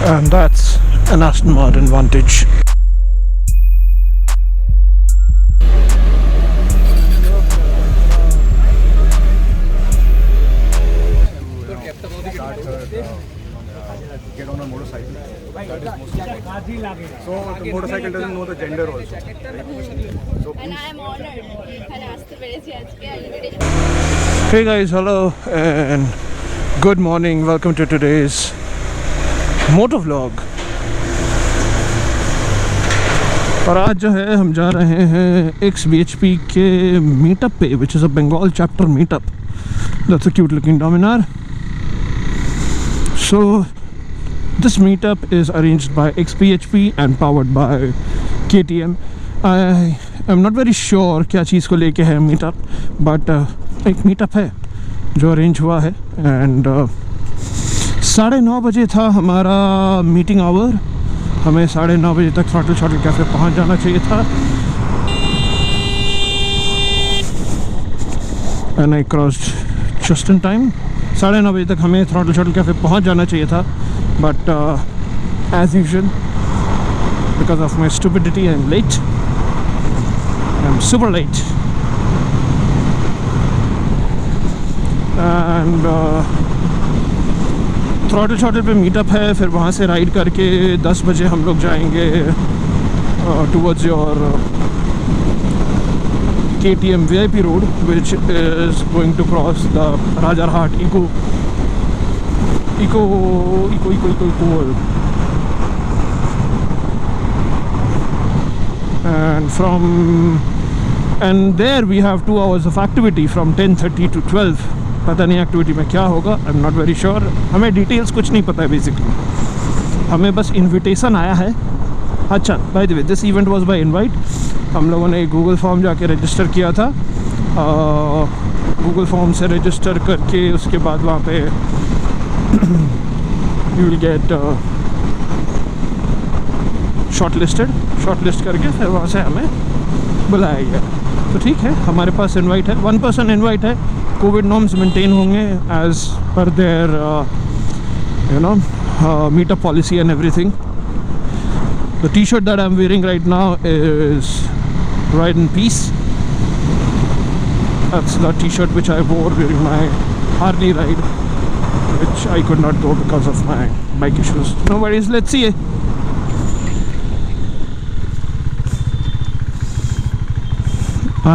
and that's an Aston Martin Vantage. Get on a motorcycle. That is most important. So the motorcycle doesn't know the gender also. So And I am honored. Hey guys, hello and good morning. Welcome to today's motor vlog. और आज जो है हम जा रहे हैं XBHP के meetup पे, which is a Bengal chapter meetup. That's a cute looking Dominar. So this meetup is arranged by XBHP and powered by KTM. I am not very sure क्या चीज़ को लेके है मीटअप, बट एक meetup है जो arrange हुआ है and 9:30 बजे था हमारा मीटिंग आवर. हमें 9:30 बजे तक थ्रॉटल कैफ़े पहुंच जाना चाहिए था and I crossed just in time. 9:30 बजे तक हमें थ्रॉटल कैफ़े पहुंच जाना चाहिए था, but as usual because of my stupidity I am late. I am super late and throttle पे मीटअप है. फिर वहाँ से राइड करके 10 बजे हम लोग जाएंगे towards your KTM VIP road, which is going to cross the Rajarhat Eco and there we have 2 hours of activity from 10:30 to 12. पता नहीं एक्टिविटी में क्या होगा, I am not very sure. हमें डिटेल्स कुछ नहीं पता है बेसिकली. हमें बस इनविटेशन आया है. अच्छा, by the way this event was by invite. हम लोगों ने गूगल फॉर्म जाके रजिस्टर किया था. गूगल फॉर्म से रजिस्टर करके उसके बाद वहाँ पे यू विल गेट शॉर्टलिस्ट करके फिर वहाँ से हमें बुलाया गया. तो ठीक है, हमारे पास इनवाइट है. 1 पर्सन इनवाइट है. कोविड नॉर्म्स मेंटेन होंगे as per their meetup policy and everything. The t-shirt that I'm wearing right now is Ride in Peace. That's the t-shirt which I wore during my Harley ride, which I could not go because of my bike issues. No worries, let's see.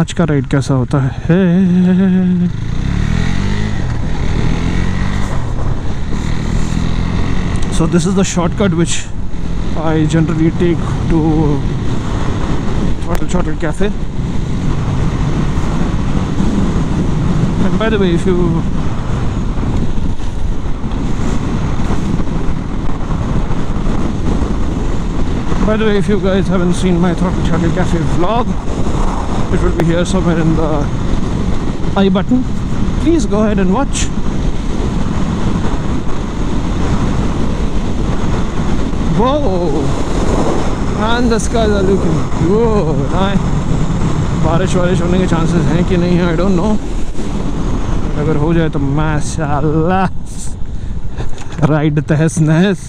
आज का ride कैसा होता है? So this is the shortcut which I generally take to Throttle Cafe. And by the way, if you guys haven't seen my Throttle Cafe vlog, it will be here somewhere in the I button. Please go ahead and watch. Whoa! And the skies are looking good. बारिश होने के chances हैं कि नहीं है, I don't know. अगर हो जाए तो माशाल्लाह राइड तहस नहस.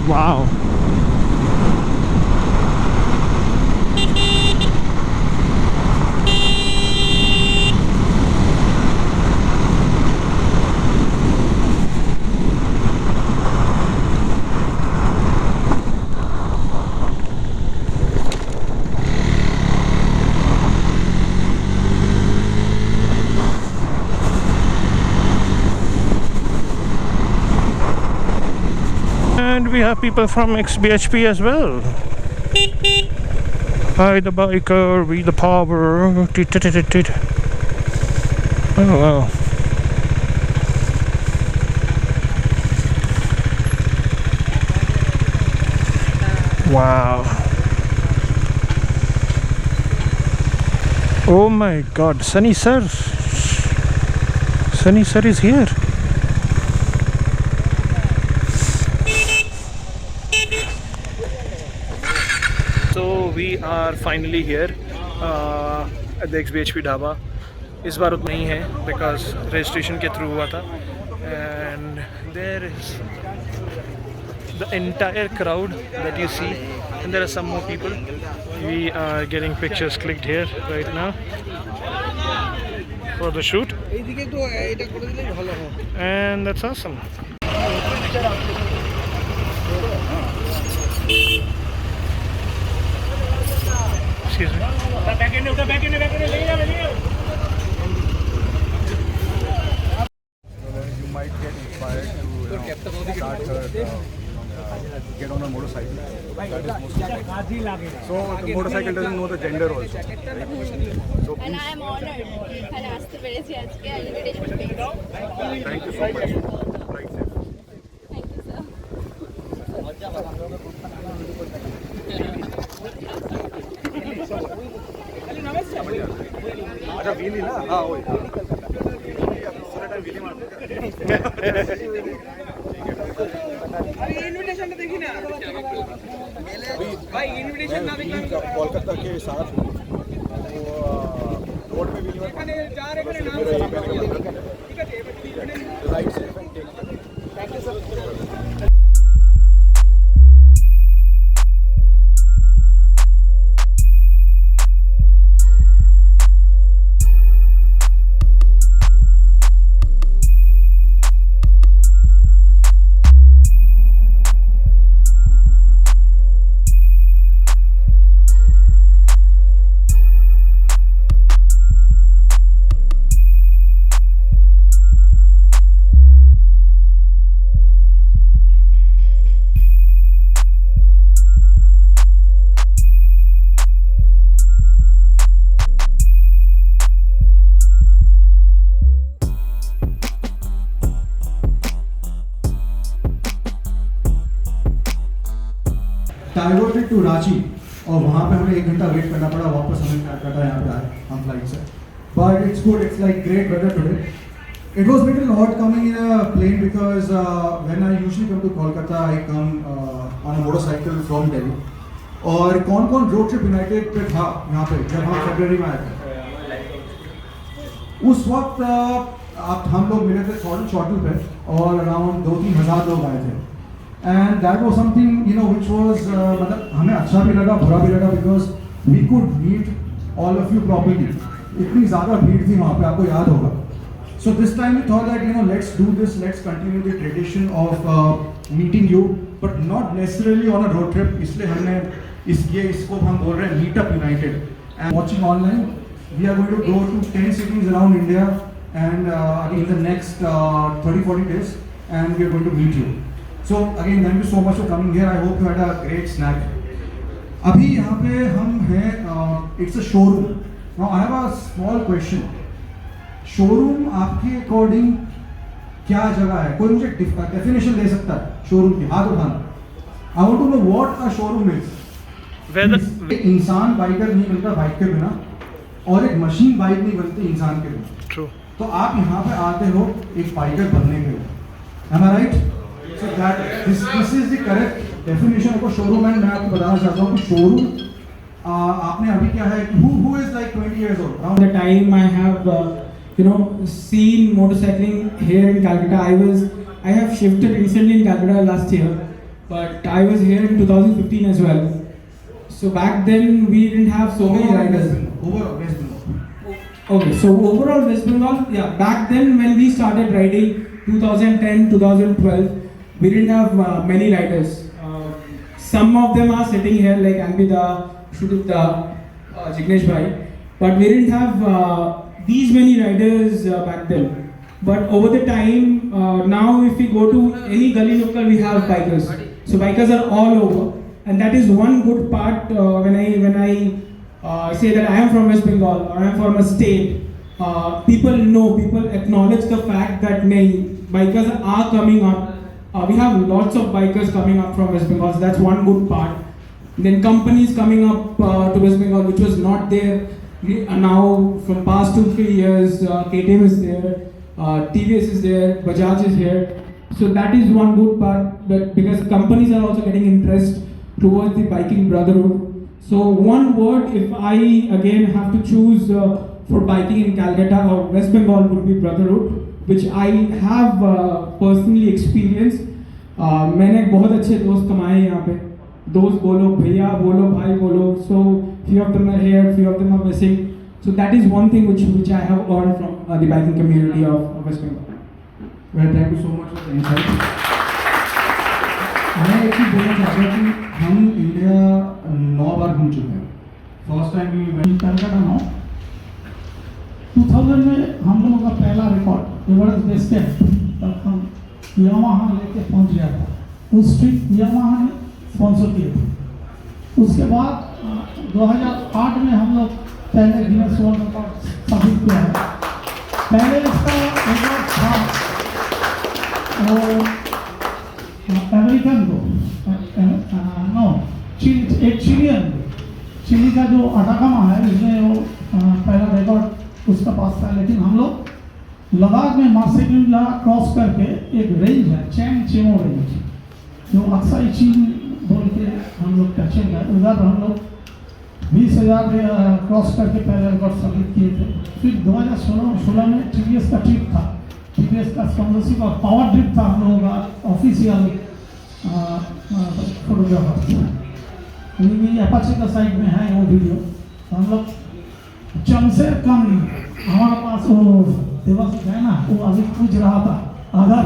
Wow. And we have people from XBHP as well. Hi the biker, we the power. Oh wow. Wow. Oh my God, Sunny sir. Sunny sir is here. So we are finally here at the XBHP dhaba. इस बार उतना ही है because registration के through हुआ था, and there is the entire crowd that you see, and there are some more people. We are getting pictures clicked here right now for the shoot, and that's awesome. Excuse me. You might get inspired to start get on a motorcycle. That is most so the motorcycle doesn't know the gender also. So And I am honored এখানে আসতে পেরেছি আজকে invitation পেয়েছি। thank you so much. Right, sir. Thank you sir. अच्छा wheel ना हाँ वही पूरा टाइम व्हील मारते अरे इनविटेशन तो देखी ना भाई इनविटेशन ना देखी कोलकाता के साथ वो रोड पे व्हील এখানে যার এখানে নাম ঠিক আছে राइट से thank you sir diverted to Ranchi और वहाँ पे हमें 1 घंटा वेट करना पड़ा. वापस हमें कलकत्ता यहाँ पे आए हम फ्लाइट से. But it's good. It's like great weather today. It was little odd coming in a plane because when I usually come to Kolkata, I come on a motorcycle from Delhi. और कौन-कौन road trip United पे था यहाँ पे जब हम फरवरी में आए थे. उस वक्त आप हम लोग मिले थे शॉर्टल पे और अराउंड 2-3 हज़ार लोग आए थे. And that was something, you know, which was मतलब हमें अच्छा भी लगा बुरा भी लगा because we could meet all of you properly. इतनी ज़्यादा भीड़ थी वहाँ पे, आपको याद होगा. So this time we thought that, you know, let's do this, let's continue the tradition of meeting you, but not necessarily on a road trip. इसलिए हमने इसको हम बोल रहे हैं Meetup United. And watching online, we are going to go to 10 cities around India and in the next 30-40 days, and we are going to meet you. So again, thank you so much for coming here. I hope you had a great snack. अभी यहाँ पे हम हैं, it's a showroom. Now I have a small question. Showroom आपके according क्या जगह है? कोई मुझे डेफिनेशन दे सकता है शोरूम की? हाथ उठाना. I want to know what a showroom is. एक इंसान बाइकर नहीं बनता बाइक के बिना, और एक मशीन बाइक नहीं बनती इंसान के बिना. True. तो आप यहाँ पे आते हो एक बाइकर बनने के लिए. Am I right? So that this is the correct definition of a showroom. And मैं आपको बताना चाहता हूँ कि showroom आपने अभी क्या है? Who is like 20 years old? Around the time I have seen motorcycling here in Calcutta, I have shifted recently in Calcutta last year, but I was here in 2015 as well. So back then we didn't have so many riders. Overall West Bengal. Okay, so overall West Bengal, yeah. Back then when we started riding, 2010, 2012, we didn't have many riders. Some of them are sitting here like Anbida, Shudipta, Jignesh Bhai, but we didn't have these many riders back then. But over the time, now if we go to any gully local, we have bikers. So bikers are all over, and that is one good part when I say that I am from West Bengal or I am from a state. People acknowledge the fact that bikers are coming up. We have lots of bikers coming up from West Bengal, so that's one good part. Then companies coming up to West Bengal, which was not there Now from past 2-3 years, KTM is there, TVS is there, Bajaj is here. So that is one good part, but because companies are also getting interest towards the biking brotherhood. So one word, if I again have to choose for biking in Calcutta or West Bengal, would be brotherhood, which I have personally experienced. मैंने बहुत अच्छे दोस्त कमाए यहाँ पे. दोस्त बोलो, भैया बोलो, भाई बोलो. So few of them are here, few of them are missing. So that is one thing which I have earned from the biking community of West Bengal. Well, thank you so much for the insight. मैं एक ही बोलना चाहता हूँ कि हम India 9 बार घूम चुके हैं. First time we went Calcutta now. 2000 में हम लोगों का पहला रिकॉर्ड एवरेस्ट बेस कैंप तब हम यामाहा लेके पहुंच गया था. उस ट्रिप यामाहा ने स्पॉन्सर किए थे. उसके बाद 2008 में हम लोग पहले गिनेस वर्ल्ड रिकॉर्ड स्थापित किया है. पहले इसका रिकॉर्ड था अमेरिकन को नो एक चिली का जो अटाकामा है इसमें वो पहला रिकॉर्ड उसका पास था. लेकिन हम लोग लद्दाख में मार्सेलिला क्रॉस करके एक रेंज है चैंग चेमो रेंज जो अक्साई चीन बोल के हम लोग टचिंग है. उधर हम लोग 20,000 क्रॉस करके पहले रिकॉर्ड स्थापित किए थे. फिर 2016 में TVS का ट्रिप था. TVS का स्पॉन्सरशिप और पावर ट्रिप था हम लोगों का ऑफिशियल फोटोग्राफर. भी अपाचे का साइड में है वो वीडियो. हम लोग चमसे कम हमारे पास वो दिवस है ना वो अभी पूछ रहा था अगर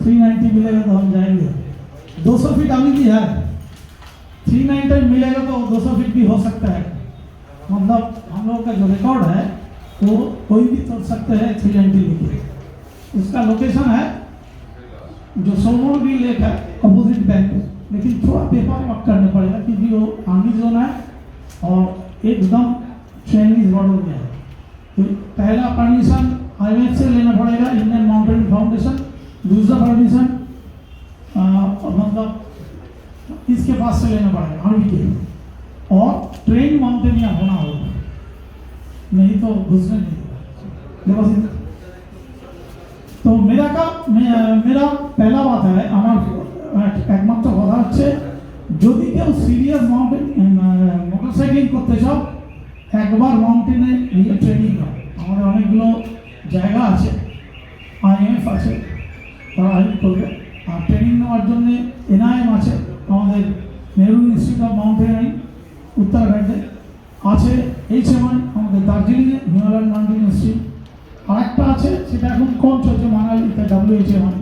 390 मिलेगा तो हम जाएंगे. 200 फीट अभी भी है. 390 मिलेगा तो 200 फीट भी हो सकता है. मतलब हम लोग का जो रिकॉर्ड है वो कोई भी तोड़ सकते हैं 390 लेके. उसका लोकेशन है जो सोमोगी लेक है अपोजिट बैंक. लेकिन थोड़ा पेपर वर्क करने पड़ेगा क्योंकि वो आर्मी जोन है और एकदम चाइनीज बॉर्डर में है. तो पहला परमिशन IMF से लेना पड़ेगा, इंडियन माउंटेन फाउंडेशन. दूसरा परमिशन मतलब इसके पास से लेना पड़ेगा आर्मी के. और ट्रेन माउंटेनियर होना होगा नहीं तो घुसने नहीं देगा. तो मेरा पहला बात है একমাত্র কথা হচ্ছে যদি কেউ সিরিয়াস মাউন্টেন মোটরসাইকেল করতে চাও একবার মাউন্টেনে নিয়ে ট্রেনিং হয়. আমাদের অনেকগুলো জায়গা আছে IMF আছে তারা হেল্প করবে. আর ট্রেনিং নেওয়ার জন্য NIM আছে আমাদের নেহরু ইনস্টিটিউট অফ মাউন্টেনিয়ারিং উত্তরাখণ্ডে আছে. HMI আমাদের দার্জিলিংয়ে হিমালয়ান মাউন্টেন ইনস্টিটিউট. আরেকটা আছে সেটা এখন কম চলছে মানালিতে WHMI.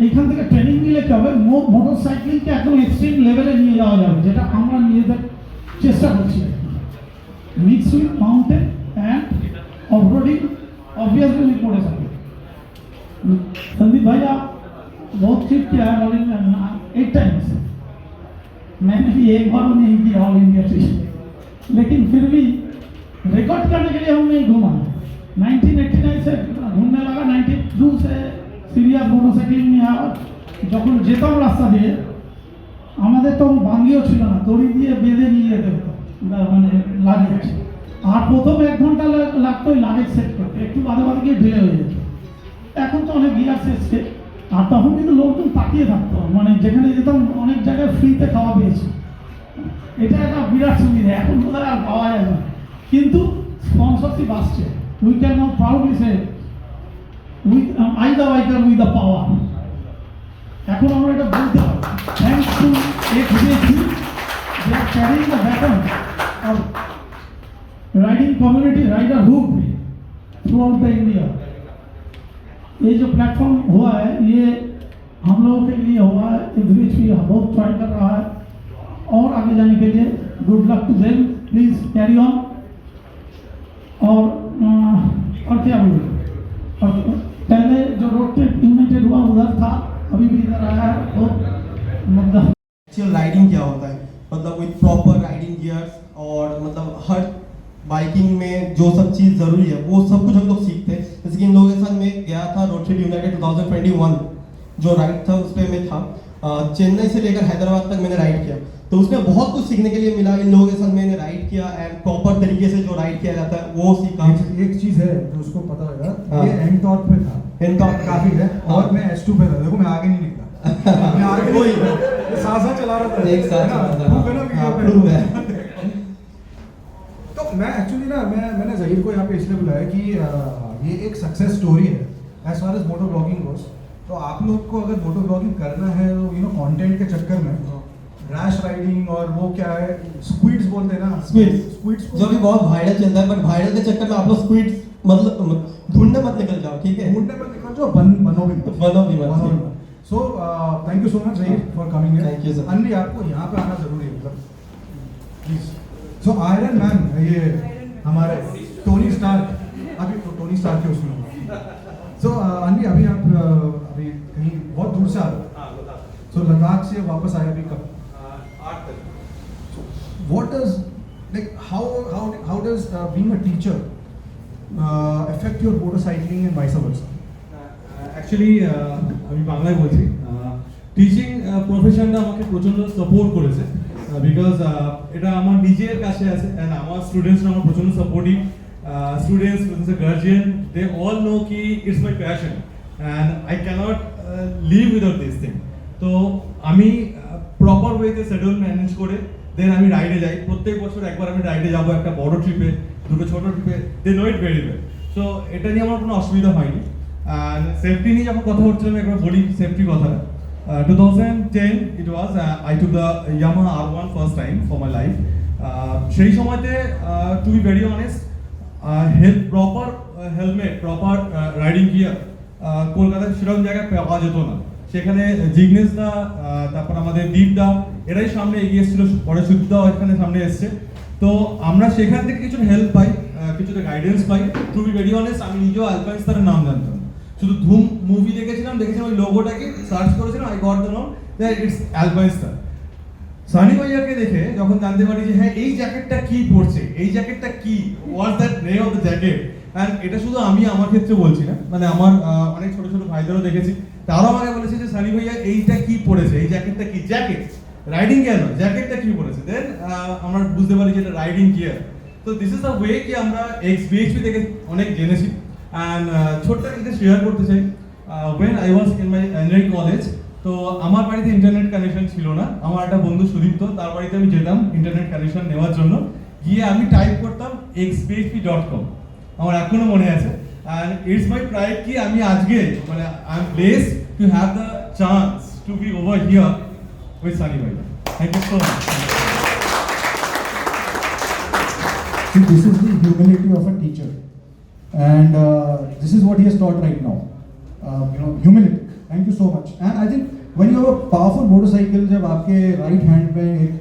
এইখান থেকে ট্রেনিং নিলে কি হবে মোটরসাইকেলকে একদম এক্সট্রিম লেভেলে নিয়ে যাওয়া যাবে যেটা আমরা নিজেদের চেষ্টা করছি. Mix with mountain and off-roading obviously motorcycle. Sandeep भैया बहुत ट्रिप किया है ऑल इंडिया 8 टाइम्स. मैंने भी एक बार नहीं किया ऑल इंडिया ट्रिप. लेकिन फिर भी रिकॉर्ड करने के लिए हम नहीं घूमा. 1989 से घूमने लगा. 92 से সিরিয়াস মোটরসাইকেল নিয়ে যখন যেতাম রাস্তা দিয়ে আমাদের তো ভাঙ্গিও ছিল না. দড়ি দিয়ে বেঁধে নিয়ে যেতে হতো মানে লাগেজ. আর প্রথম 1 ঘন্টা লাগতো লাগেজ সেট করতে. একটু বাদে বাদে গিয়ে ঢিলে হয়ে যেত. এখন তো অনেক গিয়ার এসছে. আর তখন কিন্তু লোকজন তাকিয়ে থাকতো মানে যেখানে যেতাম অনেক জায়গায় ফ্রিতে খাওয়া পেয়েছি. এটা একটা বিরাট সুবিধা. এখন বোধহয় আর পাওয়া যায় না কিন্তু স্পন্সরশিপ আসছে. We can now proudly say I the biker with the power. এখন আমরা এটা বলতে পারি thanks to HDFC they are carrying the baton of riding community riderhood throughout the India. ये जो प्लेटफॉर्म हुआ है ये हम लोगों के लिए हुआ है. HDFC बहुत ट्राई कर रहा है और आगे जाने के लिए good luck to them. Please carry on. और क्या बोलूँ पहले जो रोड ट्रिप इन्वेंटेड हुआ उधर था अभी भी इधर आया है. तो मतलब एक्चुअल राइडिंग क्या होता है मतलब विद प्रॉपर राइडिंग गियर्स और मतलब हर बाइकिंग में जो सब चीज़ ज़रूरी है वो सब कुछ हम लोग सीखते हैं. जैसे कि इन लोगों के साथ मैं गया था रोड ट्रिप यूनाइटेड 2021 जो राइड था उस पर मैं था. चेन्नई से लेकर हैदराबाद तक मैंने राइड किया. तो तो उसमें बहुत कुछ सीखने के लिए मिला। इन लोगों के साथ मैंने राइड किया एंड प्रॉपर तरीके से जो राइड किया जाता है वो सीखा। एक चीज है जो उसको पता होगा, हाँ। ये एंड टॉप पे था, एंड टॉप काफी है, और मैं S2 पे था। देखो मैं आगे नहीं निकला, मैं आगे नहीं निकला, साथ चला रहा था, एक साथ है ना? चला था। proof है ना वीडियो हाँ, पे? proof है। तो मैं एक्चुअली ना मैंने ज़हीर को यहाँ पे इसलिए बुलाया कि ये एक सक्सेस स्टोरी है एज फार एज मोटो ब्लॉगिंग गोस। तो आप लोग को अगर मोटो ब्लॉगिंग करना है तो कंटेंट के चक्कर में रैश राइडिंग और वो क्या है स्क्विड्स बोलते हैं ना, स्क्विड्स जो भी बहुत वायरल चलता है, बट वायरल के चक्कर में आप लोग स्क्विड्स मतलब ढूंढने मत निकल जाओ, ठीक है? ढूंढने में निकल जाओ, बनो भी मत। So thank you so much Zaheer for coming here. Thank you, sir. अनवी आपको यहाँ पे आना जरूरी है, मतलब प्लीज। सो आयरन मैन, ये हमारे टोनी स्टार्क, अभी तो टोनी स्टार्क के उसमें। सो अनवी अभी आप अभी कहीं बहुत दूर से आ रहे हो, सो लद्दाख से वापस आए अभी कब? 8 तारीख। What does, like, how does being a teacher affect your motorcycling and vice versa? Actually আমি বাংলায় বলছি। টিচিং প্রফেশনটা আমাকে প্রচণ্ড সাপোর্ট করেছে, বিকজ এটা আমার নিজের কাছে আছে অ্যান্ড আমার স্টুডেন্টসরা আমার প্রচণ্ড supportive. Students with a guardian, they all know কি it's my passion and I can't live without this thing. তো আমি প্রপার ওয়েতে শিডিউল ম্যানেজ করে দেন আমি রাইডে যাই। প্রত্যেক বছর একবার আমি রাইডে যাবো, একটা বড় ট্রিপে, দুটো ছোট ট্রিপে, they know it very well. So এটা নিয়ে আমার কোনো অসুবিধা হয়নি। আর সেফটি নিয়ে যখন কথা হচ্ছিল আমি একবার বলি সেফটি কথাটা। 2010 it was I took the Yamaha R1 first time for my life. সেই সময়তে to be very honest, proper helmet, proper riding gear কলকাতার সেরকম জায়গায় পাওয়া যেত না। সেখানে জিগনেশ দা, তারপর আমাদের দীপ দা, এরাই সামনে এগিয়ে এসেছিল, পরে সুদদাও এখানে সামনে এসছে। তো আমরা সেখান থেকে কিছু হেল্প পাই, কিছুটা গাইডেন্স পাই। টু বি ভেরি অনেস্ট, আমি নিজেও আলপাইন স্টারের নাম জানতাম, শুধু ধুম মুভি দেখেছিলাম ওই লোগোটাকে সার্চ করেছিলাম, আই গট দ্য নোম that it's alpine star. Sunny ভাইয়াকে দেখে যখন জানতে পারি যে হ্যাঁ এই জ্যাকেটটা কি পড়ছে, এই জ্যাকেটটা কি, what's that name of the jacket. And এটা শুধু আমি আমার ক্ষেত্রে বলছি না, মানে আমার অনেক ছোট ছোট ভাইদেরও দেখেছি, তারাও আমাকে বলেছে যে সানি ভাইয়া এইটা কি পড়েছে, এই জ্যাকেটটা কি, জ্যাকেট রাইডিং গিয়ার নয়, জ্যাকেটটা কি পড়েছে। দেন আমরা বুঝতে পারি যে এটা রাইডিং গিয়ার। তো দিস ইজ দ্য ওয়ে কি আমরা BHP থেকে অনেক জেনেছি। অ্যান্ড ছোট্ট একটা শেয়ার করতে চাই, when I was in my engineering college, তো আমার বাড়িতে ইন্টারনেট কানেকশন ছিল না। আমার একটা বন্ধু সুদীপ্ত, তার বাড়িতে আমি যেতাম ইন্টারনেট কানেকশন নেওয়ার জন্য, গিয়ে আমি টাইপ করতাম xbhp.com, আমার এখনো মনে আছে। অ্যান্ড ইটস মাই প্রাইড কি আমি আজকে মানে I am blessed to have the chance to be over here with Sunny ভাই। Thank you so much. See, this is the humility of a teacher, and this is what he has taught right now. Humility. Thank you so much. And I think when you have a powerful motorcycle, जब आपके right hand पे एक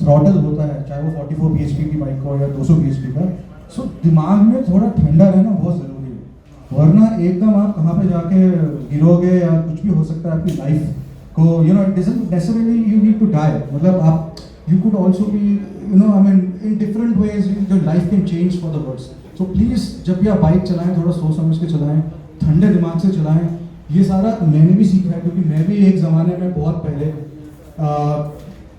throttle होता है, चाहे वो 44 bhp की bike हो या 200 bhp का, so दिमाग में थोड़ा ठंडा रहना बहुत जरूरी है, वरना एकदम आप कहाँ पे जाके गिरोगे या कुछ भी हो सकता है आपकी लाइफ को, it doesn't necessarily you need to die, मतलब आप you could also be, I mean, in different ways your life can change for the worse. So please, जब भी आप बाइक चलाएं थोड़ा सोच समझ के चलाएं, ठंडे दिमाग से चलाएं। ये सारा मैंने भी सीखा है, क्योंकि मैं भी एक ज़माने में बहुत पहले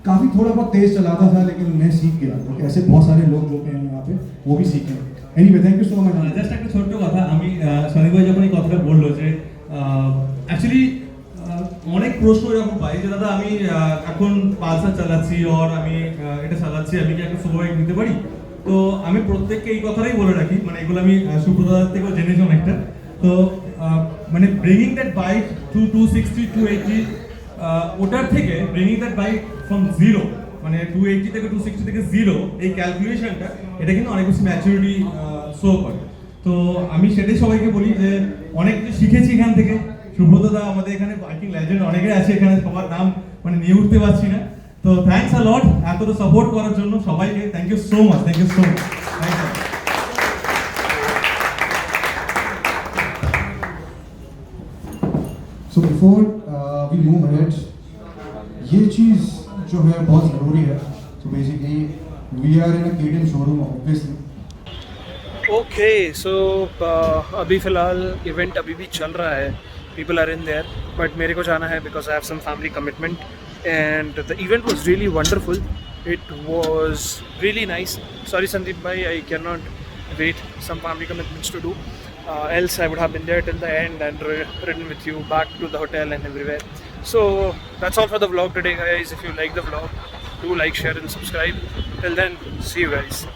काफ़ी थोड़ा बहुत तेज़ चलाता था, लेकिन मैं सीख गया। तो ऐसे बहुत सारे लोग जो हैं यहाँ पे वो भी सीखे। Anyway, thank you so much. Just একটা ছোট্ট কথা, আমি সনি ভাই যখন এই কথাটা বললো যে অ্যাকচুয়ালি অনেক প্রশ্ন এরকম পাই যে দাদা আমি এখন পালসার চালাচ্ছি আর আমি এটা চালাচ্ছি, আমি কি একটা সুপার বাইক নিতে পারি? তো আমি প্রত্যেককে এই কথাটাই বলে রাখি, মানে এগুলো আমি সুব্রতদার থেকেও জেনেছি অনেকটা। তো মানে ব্রিঙ্গিং দ্যাট বাইক টু 260 280, ওটার থেকে bringing that bike from zero, মানে 280 থেকে 260 থেকে জিরো, এই ক্যালকুলেশনটা এটা কিন্তু অনেক বেশি ম্যাচুরিটি শো করে। তো আমি সেটাই সবাইকে বলি যে অনেক কিছু শিখেছি এখান থেকে। সুব্রতদা আমাদের এখানে বাইকিং লেজেন্ড অনেকেই আছে, এখানে সবার নাম মানে নিয়ে উঠতে পারছি না। তো থ্যাঙ্কস আ লট এতটা সাপোর্ট করার জন্য সবাইকে, thank you so much, thank you so much, thank you. So before we move ahead, ये चीज़ जो है बहुत ज़रूरी है। So basically we are in a KTM showroom obviously. Okay so अभी फ़िलहाल इवेंट अभी भी चल रहा है, people are in there, but मेरे को जाना है because I have some family commitment and the event was really wonderful. It was really nice. Sorry Sandeep bhai, I cannot wait. Some family commitments to do. Else I would have been there till the end and ridden with you back to the hotel and everywhere. So that's all for the vlog today guys. If you like the vlog, do like, share and subscribe. Till then, see you guys.